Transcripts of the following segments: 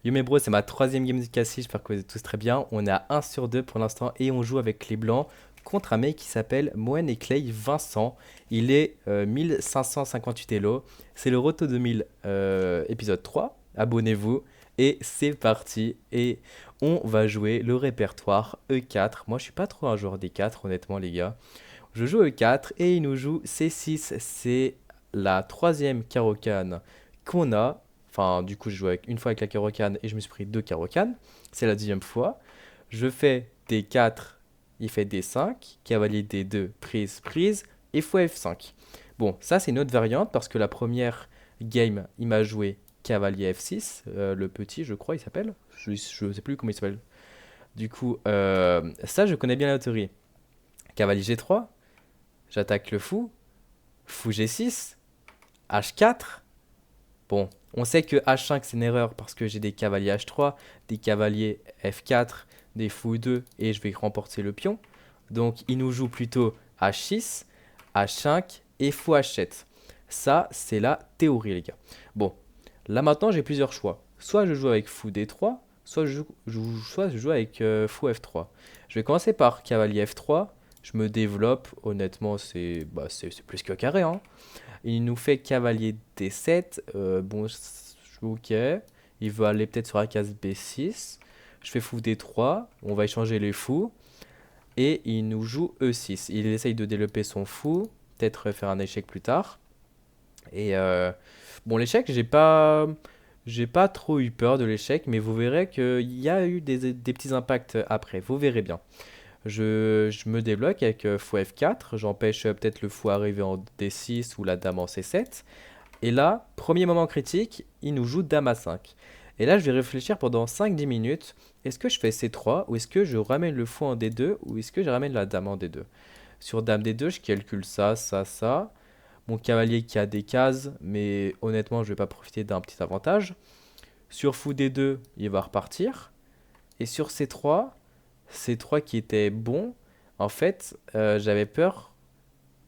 Yo mes bros, c'est ma troisième game de Cassis, j'espère que vous êtes tous très bien. On est à 1 sur 2 pour l'instant et on joue avec les blancs contre un mec qui s'appelle Moen et Clay Vincent. Il est 1558 Elo. C'est le Roto 2000 épisode 3. Abonnez-vous et c'est parti. Et on va jouer le répertoire E4. Moi je suis pas trop un joueur D4 honnêtement les gars. Je joue E4 et il nous joue C6. C'est la troisième carocane qu'on a. Enfin, du coup, je joue une fois avec la carocane et je me suis pris deux carocanes. C'est la deuxième fois. Je fais D4, il fait D5, cavalier D2, prise, prise, et fou F5. Bon, ça c'est une autre variante parce que la première game, il m'a joué cavalier F6, le petit, je crois, il s'appelle. Je sais plus comment il s'appelle. Du coup, ça, je connais bien la théorie. Cavalier G3, j'attaque le fou, fou G6, H4. Bon, on sait que H5 c'est une erreur parce que j'ai des cavaliers H3, des cavaliers F4, des fous 2 et je vais remporter le pion. Donc il nous joue plutôt H6, H5 et fou H7. Ça, c'est la théorie, les gars. Bon, là maintenant j'ai plusieurs choix. Soit je joue avec fou D3, soit je joue avec fou F3. Je vais commencer par cavalier F3. Je me développe, honnêtement, c'est plus que carré, hein. Il nous fait cavalier D7. Bon, ok. Il veut aller peut-être sur la case B6. Je fais fou D3. On va échanger les fous. Et il nous joue E6. Il essaye de développer son fou. Peut-être faire un échec plus tard. Et bon, l'échec, j'ai pas trop eu peur de l'échec. Mais vous verrez qu'il y a eu des petits impacts après. Vous verrez bien. Je me débloque avec fou F4. J'empêche peut-être le fou arriver en D6 ou la dame en C7. Et là, premier moment critique, il nous joue dame A5. Et là, je vais réfléchir pendant 5-10 minutes. Est-ce que je fais C3 ou est-ce que je ramène le fou en D2 ou est-ce que je ramène la dame en D2? Sur dame D2, je calcule ça, ça, ça. Mon cavalier qui a des cases, mais honnêtement, je ne vais pas profiter d'un petit avantage. Sur fou D2, il va repartir. Et sur C3 qui était bon, en fait, j'avais peur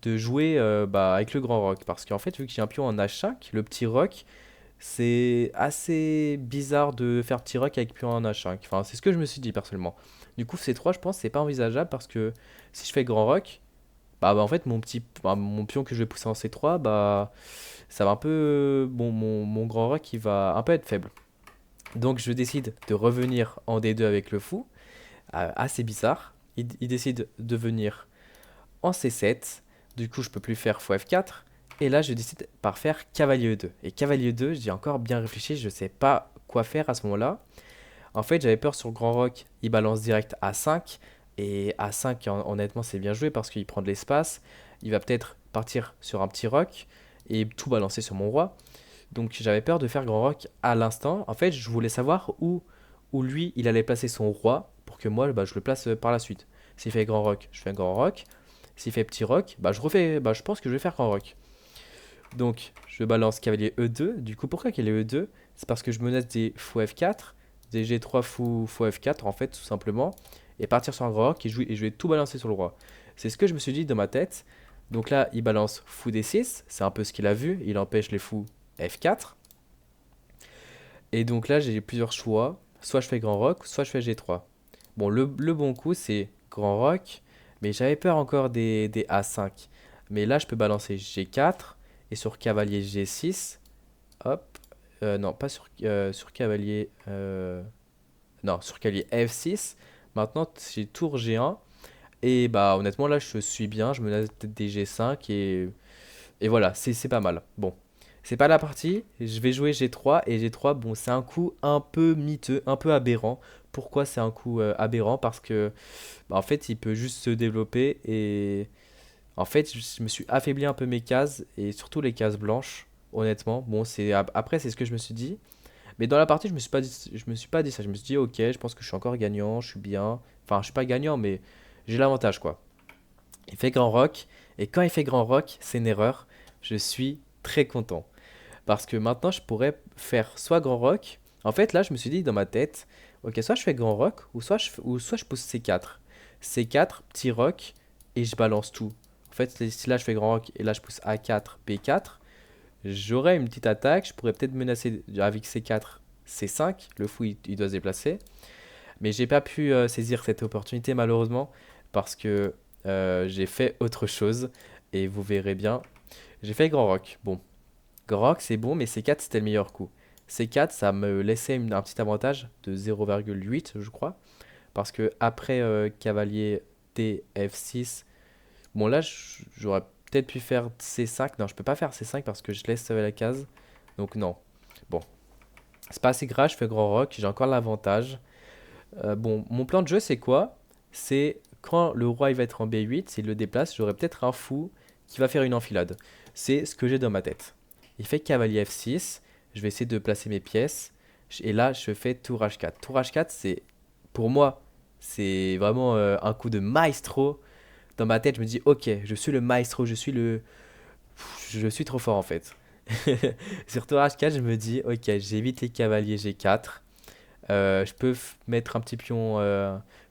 de jouer avec le grand roc. Parce qu'en fait, vu que j'ai un pion en H5, le petit roc, c'est assez bizarre de faire petit roc avec pion en H5. Enfin, c'est ce que je me suis dit personnellement. Du coup, C3, je pense, c'est pas envisageable parce que si je fais grand roc, en fait, mon pion que je vais pousser en C3, ça va un peu. Bon, mon grand roc, il va un peu être faible. Donc, je décide de revenir en D2 avec le fou. Assez bizarre. Il décide de venir en C7. Du coup, je peux plus faire fou F4. Et là, je décide par faire cavalier E2. Et cavalier E2, j'ai encore bien réfléchi, je sais pas quoi faire à ce moment-là. En fait, j'avais peur sur le grand roc, il balance direct A5. Et A5, honnêtement, c'est bien joué parce qu'il prend de l'espace. Il va peut-être partir sur un petit roc et tout balancer sur mon roi. Donc j'avais peur de faire grand roc à l'instant. En fait, je voulais savoir où lui, il allait placer son roi pour que moi, je le place par la suite. S'il fait grand roc, je fais grand roc. S'il fait petit roc, je pense que je vais faire grand roc. Donc, je balance cavalier E2. Du coup, pourquoi qu'il est E2? C'est parce que je menace des fou F4, des G3 fou F4 en fait, tout simplement. Et partir sur un grand roc et je vais tout balancer sur le roi. C'est ce que je me suis dit dans ma tête. Donc là, il balance fou D6. C'est un peu ce qu'il a vu. Il empêche les fous F4. Et donc là, j'ai plusieurs choix. Soit je fais grand roc, soit je fais G3. Bon, le bon coup, c'est grand roc. Mais j'avais peur encore des A5. Mais là, je peux balancer G4. Et sur cavalier G6. Hop. Non, pas sur cavalier. Non, sur cavalier F6. Maintenant, j'ai tour G1. Et bah, honnêtement, là, je suis bien. Je menace peut-être des G5. Et voilà, c'est pas mal. Bon. C'est pas la partie, je vais jouer G3 et G3, bon, c'est un coup un peu miteux, un peu aberrant. Pourquoi c'est un coup aberrant? Parce que, en fait, il peut juste se développer et en fait, je me suis affaibli un peu mes cases et surtout les cases blanches, honnêtement. Bon, après, c'est ce que je me suis dit. Mais dans la partie, je me suis pas dit ça. Je me suis dit, ok, je pense que je suis encore gagnant, je suis bien. Enfin, je suis pas gagnant, mais j'ai l'avantage, quoi. Il fait grand rock et quand il fait grand rock, c'est une erreur. Je suis très content. Parce que maintenant, je pourrais faire soit grand rock. En fait, là, je me suis dit dans ma tête, ok, soit je fais grand rock, ou soit je pousse C4. C4, petit rock, et je balance tout. En fait, si là je fais grand rock et là je pousse A4, B4, j'aurais une petite attaque. Je pourrais peut-être menacer avec C4 C5. Le fou, il doit se déplacer. Mais j'ai pas pu saisir cette opportunité malheureusement parce que j'ai fait autre chose. Et vous verrez bien. J'ai fait Grand Rock. Bon, Grand Rock c'est bon, mais C4 c'était le meilleur coup. C4 ça me laissait un petit avantage de 0,8 je crois. Parce que après cavalier D, F6, bon là j'aurais peut-être pu faire C5. Non, je peux pas faire C5 parce que je laisse la case. Donc non. Bon, c'est pas assez grave, je fais Grand Rock, j'ai encore l'avantage. Bon, mon plan de jeu, c'est quoi? C'est quand le roi il va être en B8, s'il le déplace, j'aurai peut-être un fou qui va faire une enfilade. C'est ce que j'ai dans ma tête. Il fait cavalier F6, je vais essayer de placer mes pièces. Et là, je fais tour H4. Tour H4, c'est pour moi, c'est vraiment un coup de maestro. Dans ma tête, je me dis, ok, je suis le maestro, je suis trop fort en fait. Sur tour H4, je me dis, ok, j'évite les cavaliers G4. Je peux mettre un petit pion.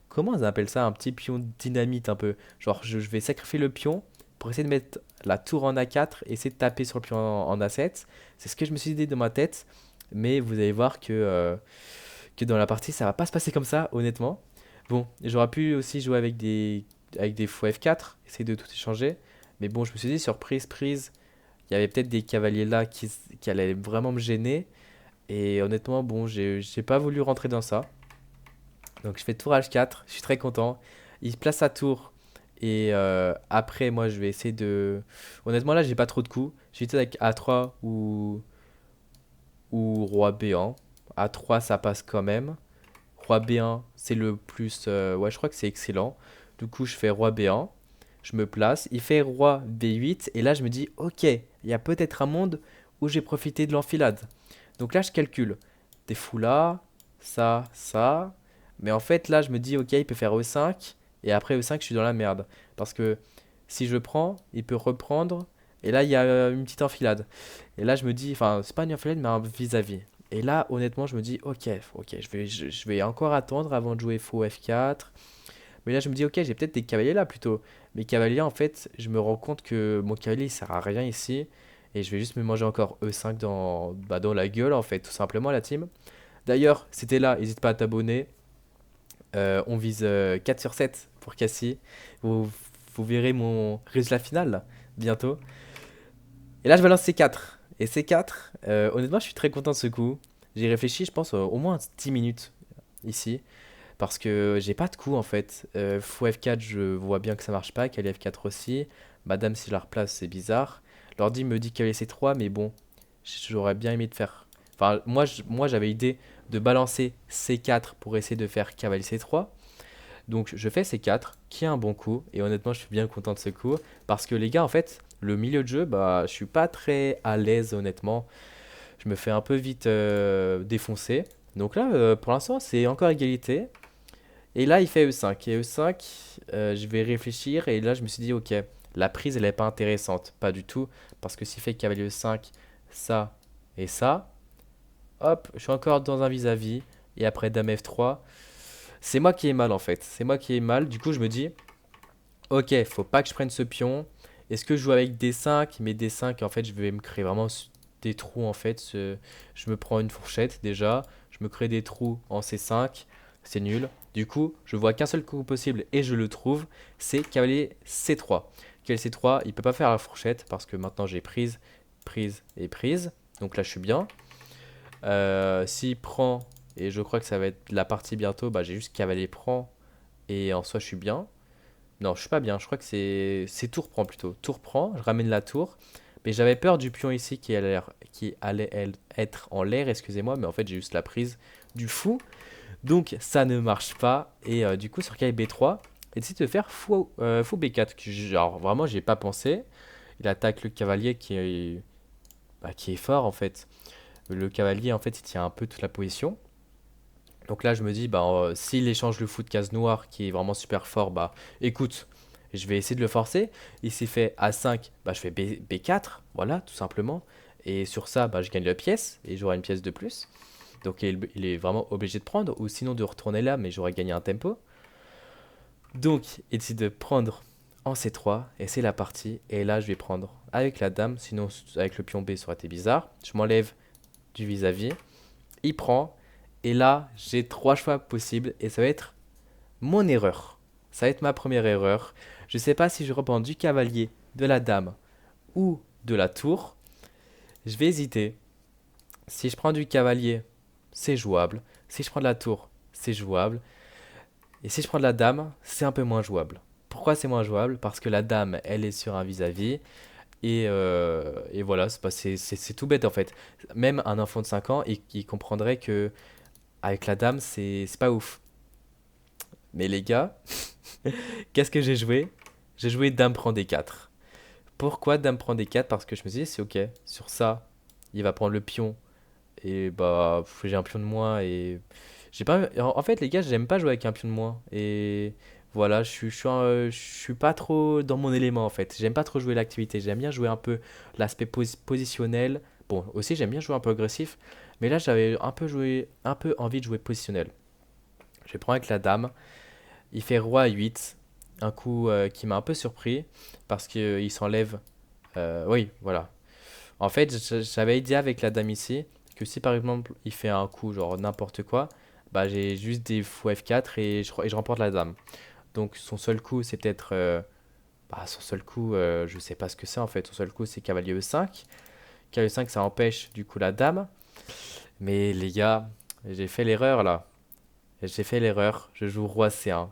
Comment on appelle ça? Un petit pion dynamite un peu. Genre, je vais sacrifier le pion pour essayer de mettre la tour en A4 et essayer de taper sur le pion en A7. C'est ce que je me suis dit dans ma tête. Mais vous allez voir que dans la partie, ça va pas se passer comme ça, honnêtement. Bon, j'aurais pu aussi jouer avec des fous F4, essayer de tout échanger. Mais bon, je me suis dit, surprise, prise, il y avait peut-être des cavaliers là qui allaient vraiment me gêner. Et honnêtement, bon, j'ai pas voulu rentrer dans ça. Donc je fais tour H4, je suis très content. Il place sa tour. Et après, moi, je vais essayer de... Honnêtement, là, j'ai pas trop de coups. J'étais avec A3 ou roi B1. A3, ça passe quand même. Roi B1, c'est le plus... ouais, je crois que c'est excellent. Du coup, je fais roi B1. Je me place. Il fait roi B8. Et là, je me dis, ok, il y a peut-être un monde où j'ai profité de l'enfilade. Donc là, je calcule. Des fous là, ça. Mais en fait, là, je me dis, ok, il peut faire E5. Et après E5, je suis dans la merde. Parce que si je prends, il peut reprendre. Et là, il y a une petite enfilade. Et là, je me dis, enfin, c'est pas une enfilade, mais un vis-à-vis. Et là, honnêtement, je me dis, ok, je vais encore attendre avant de jouer faux F4. Mais là, je me dis, ok, j'ai peut-être des cavaliers là plutôt. Mes cavaliers, en fait, je me rends compte que mon cavalier, il sert à rien ici. Et je vais juste me manger encore E5 dans la gueule, en fait, tout simplement, la team. D'ailleurs, c'était là, n'hésite pas à t'abonner. On vise 4 sur 7 pour Cassie. Vous, vous verrez mon résultat final, là, bientôt. Et là, je balance C4. Et C4, honnêtement, je suis très content de ce coup. J'ai réfléchi, je pense, au moins 10 minutes ici. Parce que j'ai pas de coup en fait. Fou F4, je vois bien que ça marche pas. Cavalier F4 aussi. Madame, si je la replace, c'est bizarre. L'ordi me dit cavalier C3, mais bon, j'aurais bien aimé de faire. Enfin, moi j'avais idée de balancer C4 pour essayer de faire cavalier C3. Donc je fais C4, qui est un bon coup. Et honnêtement, je suis bien content de ce coup. Parce que les gars, en fait, le milieu de jeu, bah, je suis pas très à l'aise, honnêtement. Je me fais un peu vite défoncer. Donc là, pour l'instant, c'est encore égalité. Et là, il fait E5. Et E5, je vais réfléchir. Et là, je me suis dit, ok, la prise, elle n'est pas intéressante. Pas du tout. Parce que s'il fait cavalier E5, ça et ça, hop, je suis encore dans un vis-à-vis. Et après, dame F3. C'est moi qui ai mal, en fait. C'est moi qui ai mal. Du coup, je me dis, ok, faut pas que je prenne ce pion. Est-ce que je joue avec D5? Mais D5, en fait, je vais me créer vraiment des trous, en fait. Je me prends une fourchette, déjà. Je me crée des trous en C5. C'est nul. Du coup, je vois qu'un seul coup possible et je le trouve. C'est cavalier C3. Cavalier C3, il peut pas faire la fourchette parce que maintenant j'ai prise, prise et prise. Donc là, je suis bien. S'il prend, et je crois que ça va être la partie bientôt, bah, j'ai juste cavalier prend et en soi, je suis bien. Non, je suis pas bien. Je crois que c'est tour prend plutôt. Tour prend, je ramène la tour. Mais j'avais peur du pion ici qui allait être en l'air, excusez-moi. Mais en fait, j'ai juste la prise du fou. Donc ça ne marche pas. Et du coup, sur cavalier B3, il décide de faire fou B4. Genre, vraiment, j'ai pas pensé. Il attaque le cavalier qui est fort en fait. Le cavalier, en fait, il tient un peu toute la position. Donc là, je me dis, bah, s'il échange le fou de case noire qui est vraiment super fort, bah écoute, je vais essayer de le forcer. Il s'est fait A5, bah, je fais B4, voilà, tout simplement. Et sur ça, bah, je gagne la pièce et j'aurai une pièce de plus. Donc il est vraiment obligé de prendre, ou sinon de retourner là, mais j'aurais gagné un tempo. Donc il décide de prendre en C3, et c'est la partie. Et là, je vais prendre avec la dame, sinon avec le pion B, ça aurait été bizarre. Je m'enlève du vis-à-vis. il prend, et là, j'ai trois choix possibles, et ça va être mon erreur. Ça va être ma première erreur. Je sais pas si je reprends du cavalier, de la dame ou de la tour. Je vais hésiter. Si je prends du cavalier, c'est jouable. Si je prends de la tour, c'est jouable. Et si je prends de la dame, c'est un peu moins jouable. Pourquoi c'est moins jouable? Parce que la dame, elle est sur un vis-à-vis. Et voilà, c'est tout bête en fait. Même un enfant de 5 ans, il comprendrait que avec la dame, c'est pas ouf. Mais les gars, qu'est-ce que j'ai joué? J'ai joué dame prend d4. Pourquoi dame prend d4? Parce que je me suis dit, c'est ok. Sur ça, il va prendre le pion. Et bah, j'ai un pion de moins. Et j'ai pas. En fait, les gars, j'aime pas jouer avec un pion de moins. Et voilà, je suis pas trop dans mon élément en fait. J'aime pas trop jouer l'activité. J'aime bien jouer un peu l'aspect positionnel. Bon, aussi, j'aime bien jouer un peu agressif. Mais là, j'avais un peu envie de jouer positionnel. Je vais prendre avec la dame. Il fait roi à 8. Un coup qui m'a un peu surpris. Parce qu'il s'enlève. Oui, voilà. En fait, j'avais dit avec la dame ici que si par exemple il fait un coup genre n'importe quoi, bah j'ai juste des fou F4 et je remporte la dame. Donc son seul coup c'est peut-être son seul coup je sais pas ce que c'est en fait. Son seul coup c'est cavalier E5. Cavalier E5 ça empêche du coup la dame. Mais les gars, j'ai fait l'erreur là. J'ai fait l'erreur. Je joue roi C1.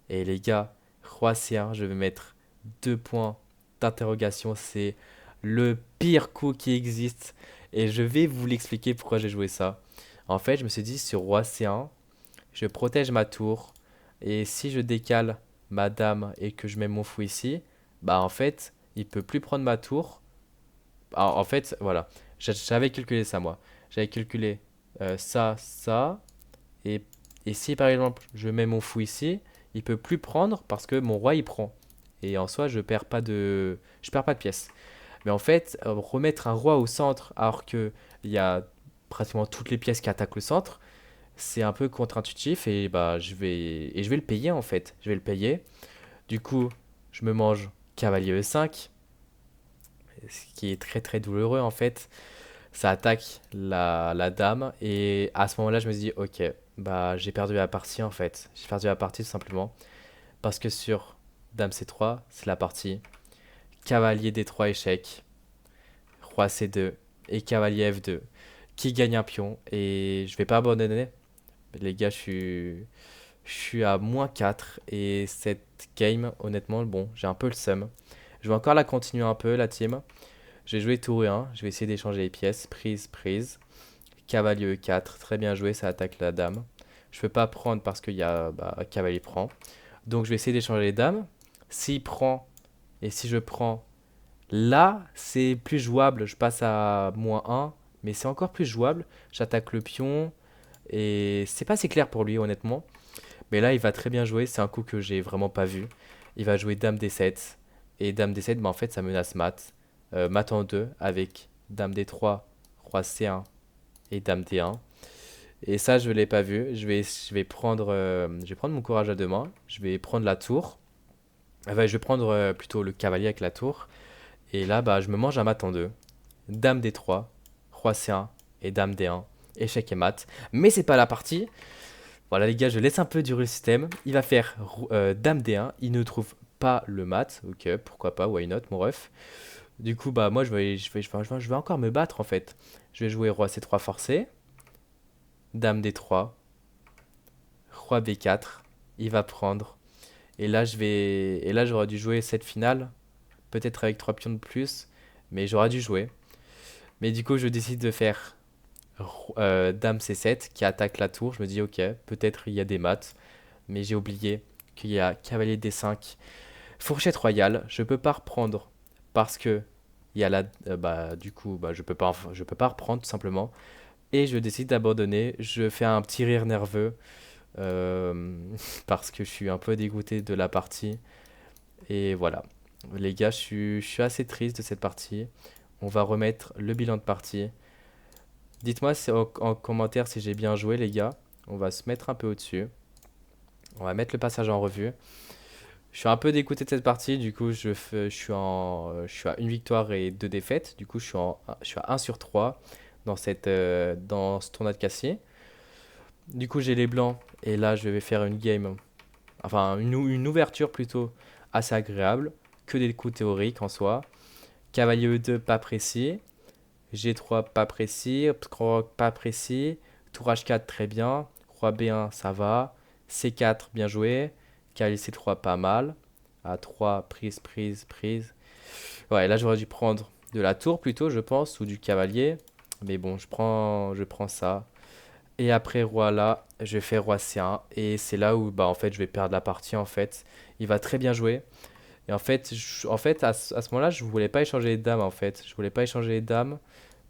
Et les gars, roi C1, je vais mettre deux points d'interrogation. C'est le pire coup qui existe. Et je vais vous l'expliquer pourquoi j'ai joué ça. En fait, je me suis dit sur roi C1, je protège ma tour. Et si je décale ma dame et que je mets mon fou ici, bah en fait, il peut plus prendre ma tour. En fait, voilà. J'avais calculé ça moi. J'avais calculé ça, ça. Et, et si par exemple je mets mon fou ici, il peut plus prendre parce que mon roi il prend. Et en soi, je perds pas de pièces. Mais en fait, remettre un roi au centre alors que il y a pratiquement toutes les pièces qui attaquent le centre, c'est un peu contre-intuitif et bah je vais le payer en fait. Je vais le payer. Du coup, je me mange cavalier E5, ce qui est très très douloureux en fait. Ça attaque la dame et à ce moment-là, je me dis OK, bah j'ai perdu la partie en fait. J'ai perdu la partie tout simplement parce que sur dame C3, c'est la partie cavalier D3 échec, roi C2 et cavalier F2 qui gagne un pion et je vais pas abandonner. Les gars, je suis à -4 et cette game, honnêtement, bon, j'ai un peu le seum. Je vais encore la continuer un peu, la team. Je vais jouer tour E1, je vais essayer d'échanger les pièces. Prise, prise. Cavalier E4, très bien joué, ça attaque la dame. Je peux pas prendre parce qu'il y a cavalier prend. Donc je vais essayer d'échanger les dames. S'il prend et si je prends, là c'est plus jouable. Je passe à -1, mais c'est encore plus jouable. J'attaque le pion et c'est pas si clair pour lui honnêtement. Mais là il va très bien jouer, c'est un coup que j'ai vraiment pas vu. Il va jouer dame D7 et dame D7, bah en fait ça menace mat. Mat en 2 avec dame D3, roi C1 et dame D1. Et ça, je ne l'ai pas vu. Je vais prendre mon courage à deux mains. Je vais prendre la tour. Enfin, je vais prendre plutôt le cavalier avec la tour. Et là, bah, je me mange un mat en deux. Dame D3, roi C1 et dame D1. Échec et mat. Mais c'est pas la partie. Voilà, les gars, je laisse un peu durer le système. Il va faire dame D1. Il ne trouve pas le mat. Ok, pourquoi pas, why not, mon ref. Du coup, bah, moi, je vais encore me battre en fait. Je vais jouer roi C3 forcé. Dame D3, roi B4, il va prendre. Et là j'aurais dû jouer cette finale, peut-être avec 3 pions de plus, mais j'aurais dû jouer. Mais du coup, je décide de faire Dame C7 qui attaque la tour. Je me dis, ok, peut-être il y a des maths, mais j'ai oublié qu'il y a cavalier D5. Fourchette royale, je peux pas reprendre parce que il y a du coup, je peux pas reprendre tout simplement. Et je décide d'abandonner. Je fais un petit rire nerveux euh, parce que je suis un peu dégoûté de la partie. Et voilà. Les gars, je suis assez triste de cette partie. On va remettre le bilan de partie. Dites-moi en commentaire si j'ai bien joué, les gars. On va se mettre un peu au-dessus. On va mettre le passage en revue. Je suis un peu dégoûté de cette partie. Du coup, je suis à une victoire et deux défaites. Du coup, je suis à 1 sur 3. dans ce tournoi de Cassis. Du coup, j'ai les blancs et là, je vais faire une game, enfin une ouverture plutôt assez agréable, que des coups théoriques en soi. Cavalier E2, pas précis. G3, pas précis. Roc, pas précis. Tour H4, très bien. Roi B1, ça va. C4, bien joué. Cavalier C3, pas mal. A3, prise, prise, prise. Ouais, là, j'aurais dû prendre de la tour plutôt, je pense, ou du cavalier. Mais bon, je prends ça. Et après roi là, je fais roi C1. Et c'est là où, bah, en fait, je vais perdre la partie, en fait. Il va très bien jouer. Et en fait, à ce moment-là, je voulais pas échanger les dames, en fait. Je voulais pas échanger les dames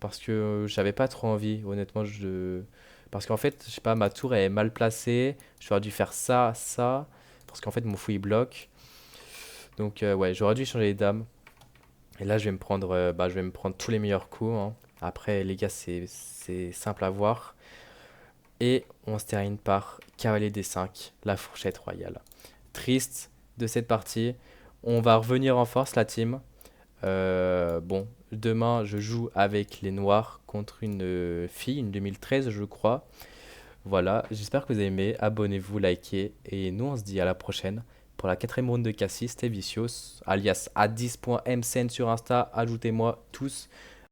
parce que j'avais pas trop envie, honnêtement. Parce qu'en fait, je sais pas, ma tour est mal placée. J'aurais dû faire ça, ça. Parce qu'en fait, mon fou, il bloque. Donc, ouais, j'aurais dû échanger les dames. Et là, je vais me prendre tous les meilleurs coups, hein. Après, les gars, c'est simple à voir. Et on se termine par cavalier D5, la fourchette royale. Triste de cette partie. On va revenir en force, la team. Bon, demain, je joue avec les Noirs contre une fille, une 2013, je crois. Voilà, j'espère que vous avez aimé. Abonnez-vous, likez. Et nous, on se dit à la prochaine pour la quatrième round de Cassis. C'était Vicious, alias a10.mcn sur Insta. Ajoutez-moi tous.